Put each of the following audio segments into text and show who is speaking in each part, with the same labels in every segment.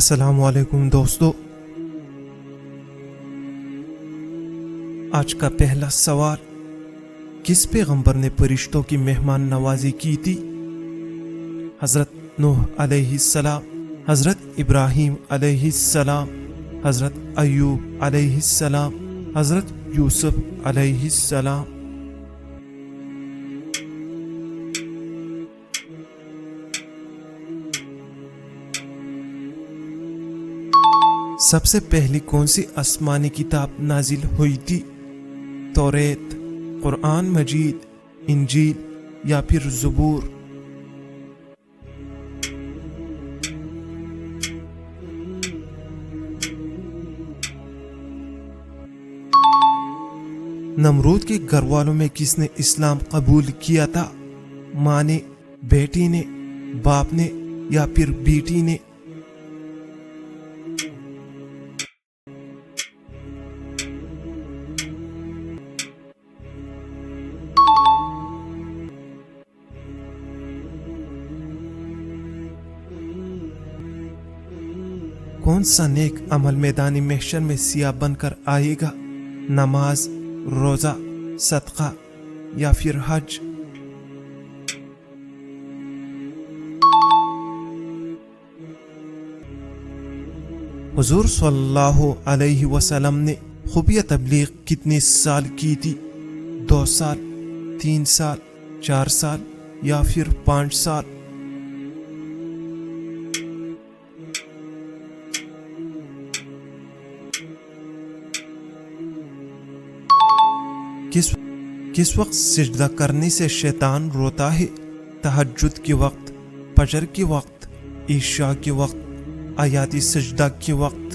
Speaker 1: السلام علیکم دوستو، آج کا پہلا سوال، کس پیغمبر نے فرشتوں کی مہمان نوازی کی تھی؟ حضرت نوح علیہ السلام، حضرت ابراہیم علیہ السلام، حضرت ایوب علیہ السلام، حضرت یوسف علیہ السلام۔ سب سے پہلی کون سی آسمانی کتاب نازل ہوئی تھی؟ توریت، قرآن مجید، انجیل یا پھر زبور؟ نمرود کے گھر والوں میں کس نے اسلام قبول کیا تھا؟ ماں نے، بیٹی نے، باپ نے یا پھر بیٹی نے؟ کون سا نیک عمل میدان محشر میں سیاہ بن کر آئے گا؟ نماز، روزہ، صدقہ یا پھر حج؟ حضور صلی اللہ علیہ وسلم نے خفیہ تبلیغ کتنے سال کی تھی؟ 2 سال، 3 سال، 4 سال یا پھر 5 سال؟ کس وقت سجدہ کرنے سے شیطان روتا ہے؟ تہجد کے وقت، فجر کے وقت، عشاء کے وقت، آیات سجدہ کے وقت؟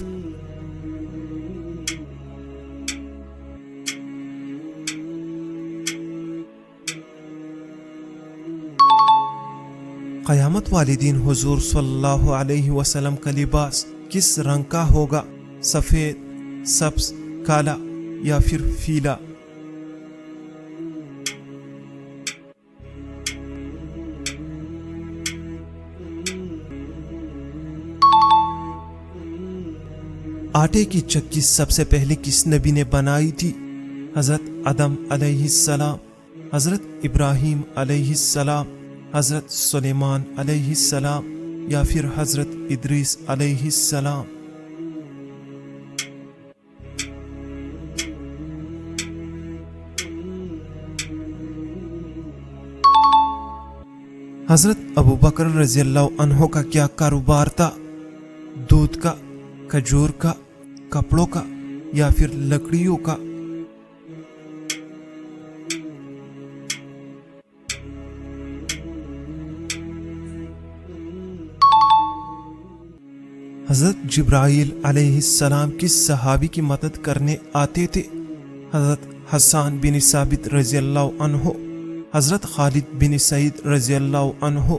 Speaker 1: قیامت والے دن حضور صلی اللہ علیہ وسلم کا لباس کس رنگ کا ہوگا؟ سفید، سبز، کالا یا پھر پیلا؟ آٹے کی چکی سب سے پہلے کس نبی نے بنائی تھی؟ حضرت آدم علیہ السلام، حضرت ابراہیم علیہ السلام، حضرت سلیمان علیہ السلام یا پھر حضرت ادریس علیہ السلام؟ حضرت ابو بکر رضی اللہ عنہ کا کیا کاروبار تھا؟ دودھ کا، کھجور کا، کپڑوں کا یا پھر لکڑیوں کا؟ حضرت جبرائیل علیہ السلام کس صحابی کی مدد کرنے آتے تھے؟ حضرت حسان بن ثابت رضی اللہ عنہ، حضرت خالد بن سعید رضی اللہ عنہ،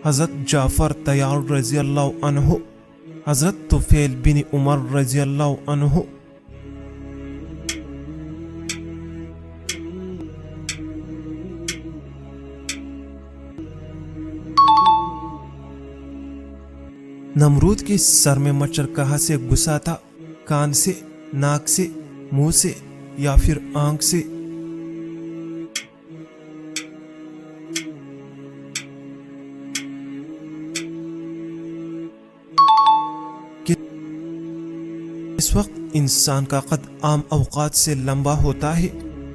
Speaker 1: حضرت جعفر طیار رضی اللہ عنہ، حضرت طفیل بن عمر رضی اللہ عنہ؟ نمرود کے سر میں مچھر کہاں سے گھسا تھا؟ کان سے، ناک سے، منہ سے یا پھر آنکھ سے؟ اس وقت انسان کا قد عام اوقات سے لمبا ہوتا ہے؟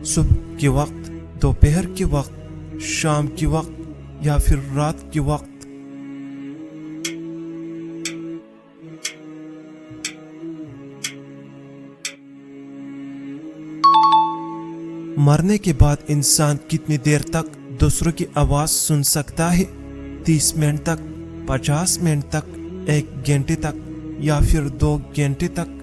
Speaker 1: صبح کے وقت، دوپہر کے وقت، شام کے وقت یا پھر رات کے وقت؟ مرنے کے بعد انسان کتنی دیر تک دوسروں کی آواز سن سکتا ہے؟ 30 منٹ تک، 50 منٹ تک، 1 گھنٹے تک یا پھر 2 گھنٹے تک؟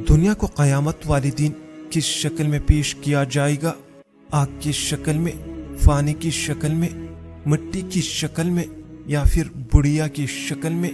Speaker 1: دنیا کو قیامت والے دن کس شکل میں پیش کیا جائے گا؟ آگ کی شکل میں، پانی کی شکل میں، مٹی کی شکل میں یا پھر بڑیا کی شکل میں؟